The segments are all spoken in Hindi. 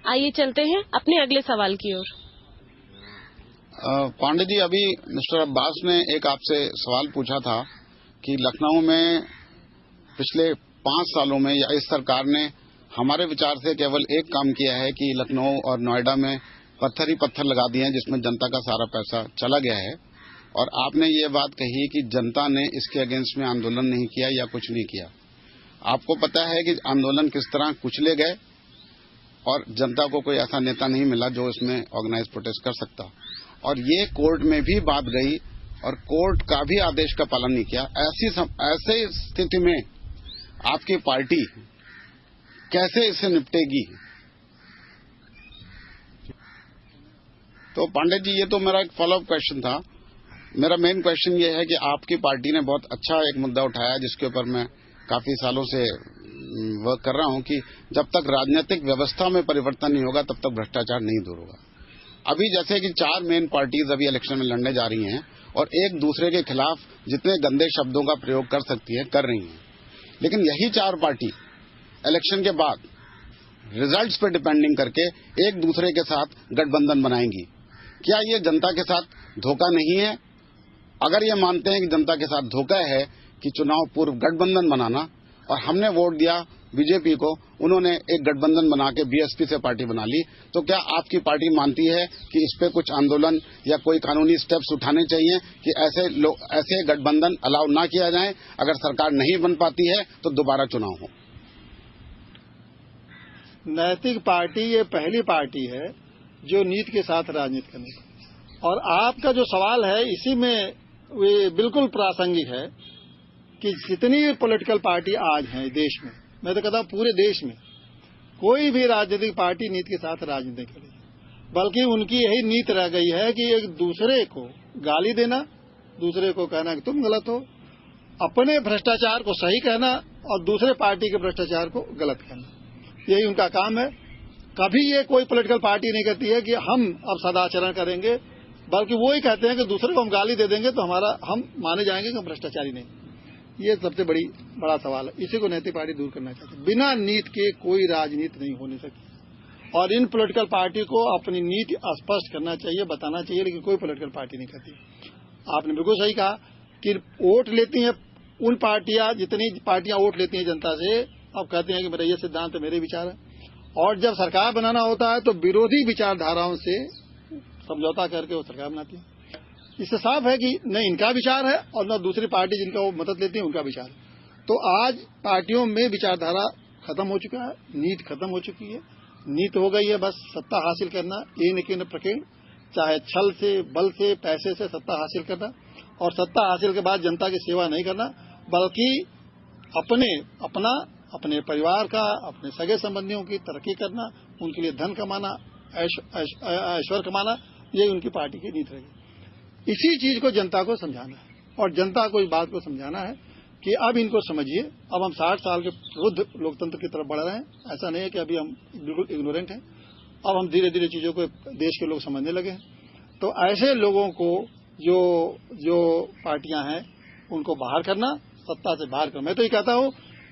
आइए चलते हैं अपने अगले सवाल की ओर। पांडे जी, अभी मिस्टर अब्बास ने एक आपसे सवाल पूछा था कि लखनऊ में पिछले 5 सालों में या इस सरकार ने हमारे विचार से केवल एक काम किया है कि लखनऊ और नोएडा में पत्थर ही पत्थर लगा दिए हैं, जिसमें जनता का सारा पैसा चला गया है। और आपने ये बात कही कि जनता ने इसके अगेंस्ट में आंदोलन नहीं किया या कुछ नहीं किया। आपको पता है कि आंदोलन किस तरह कुचले गए और जनता को कोई ऐसा नेता नहीं मिला जो इसमें ऑर्गेनाइज प्रोटेस्ट कर सकता। और ये कोर्ट में भी बात गई और कोर्ट का भी आदेश का पालन नहीं किया। ऐसी स्थिति में आपकी पार्टी कैसे इससे निपटेगी? तो पांडे जी, ये तो मेरा एक फॉलोअप क्वेश्चन था। मेरा मेन क्वेश्चन ये है कि आपकी पार्टी ने बहुत अच्छा एक मुद्दा उठाया जिसके ऊपर मैं काफी सालों से वर्क कर रहा हूं कि जब तक राजनीतिक व्यवस्था में परिवर्तन नहीं होगा तब तक भ्रष्टाचार नहीं दूर होगा। अभी जैसे कि 4 मेन पार्टीज अभी इलेक्शन में लड़ने जा रही हैं और एक दूसरे के खिलाफ जितने गंदे शब्दों का प्रयोग कर सकती है कर रही हैं, लेकिन यही 4 पार्टी इलेक्शन के बाद रिजल्ट्स पर डिपेंडिंग करके एक दूसरे के साथ गठबंधन बनाएंगी। क्या ये जनता के साथ धोखा नहीं है? अगर ये मानते हैं कि जनता के साथ धोखा है कि चुनाव पूर्व गठबंधन बनाना, और हमने वोट दिया बीजेपी को, उन्होंने एक गठबंधन बना के बीएसपी से पार्टी बना ली, तो क्या आपकी पार्टी मानती है कि इस पे कुछ आंदोलन या कोई कानूनी स्टेप्स उठाने चाहिए कि ऐसे गठबंधन अलाउ ना किया जाए? अगर सरकार नहीं बन पाती है तो दोबारा चुनाव हो। नैतिक पार्टी ये पहली पार्टी है जो नीति के साथ राजनीति करने, और आपका जो सवाल है इसी में वे बिल्कुल प्रासंगिक है कि जितनी भी पॉलिटिकल पार्टी आज हैं देश में, मैं तो कहता हूं पूरे देश में, कोई भी राजनीतिक पार्टी नीति के साथ राजनीति नहीं करेगी, बल्कि उनकी यही नीति रह गई है कि एक दूसरे को गाली देना, दूसरे को कहना कि तुम गलत हो, अपने भ्रष्टाचार को सही कहना और दूसरे पार्टी के भ्रष्टाचार को गलत कहना, यही उनका काम है। कभी ये कोई पॉलिटिकल पार्टी नहीं कहती है कि हम अब सदाचरण करेंगे, बल्कि वो ही कहते हैं कि दूसरे को हम गाली दे देंगे तो हम माने जाएंगे कि हम भ्रष्टाचारी नहीं। ये सबसे बड़ा सवाल है, इसी को नैतिक पार्टी दूर करना चाहती है। बिना नीति के कोई राजनीति नहीं होने सकती और इन पॉलिटिकल पार्टी को अपनी नीति स्पष्ट करना चाहिए, बताना चाहिए, लेकिन कोई पॉलिटिकल पार्टी नहीं करती। आपने बिल्कुल सही कहा कि वोट लेती हैं उन पार्टियां, जितनी पार्टियां वोट लेती हैं जनता से, अब कहते हैं कि मेरा ये सिद्धांत है, मेरे विचार है, और जब सरकार बनाना होता है तो विरोधी विचारधाराओं से समझौता करके वो सरकार बनाती है। इससे साफ है कि न इनका विचार है और न दूसरी पार्टी जिनका वो मदद लेती है उनका विचार है। तो आज पार्टियों में विचारधारा खत्म हो चुका है, नीति खत्म हो चुकी है। नीति हो गई है बस सत्ता हासिल करना, ये न प्रकीर्ण, चाहे छल से, बल से, पैसे से सत्ता हासिल करना, और सत्ता हासिल के बाद जनता की सेवा नहीं करना, बल्कि अपने परिवार का, अपने सगे संबंधियों की तरक्की करना, उनके लिए धन कमाना, ऐश्वर्य कमाना, ये उनकी पार्टी की नीति रहेगी। इसी चीज को जनता को समझाना है और जनता को इस बात को समझाना है कि अब इनको समझिए, अब हम 60 साल के वृद्ध लोकतंत्र की तरफ बढ़ रहे हैं। ऐसा नहीं है कि अभी हम बिल्कुल इग्नोरेंट हैं, अब हम धीरे धीरे चीजों को देश के लोग समझने लगे हैं। तो ऐसे लोगों को जो पार्टियां हैं उनको बाहर करना, सत्ता से बाहर करना। मैं तो ये कहता हूं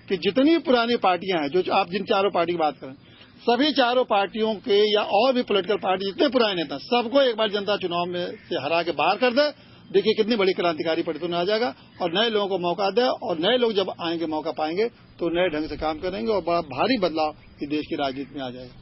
कि जितनी पुरानी पार्टियां हैं, जो आप जिन 4 पार्टी की बात करें, सभी 4 पार्टियों के या और भी पॉलिटिकल पार्टी जितने पुराने नेता, सबको एक बार जनता चुनाव में से हरा के बाहर कर दे, देखिए कितनी बड़ी क्रांतिकारी परिवर्तन आ जाएगा और नए लोगों को मौका दे, और नए लोग जब आएंगे, मौका पाएंगे, तो नए ढंग से काम करेंगे और बड़ा भारी बदलाव इस देश की राजनीति में आ जाएगा।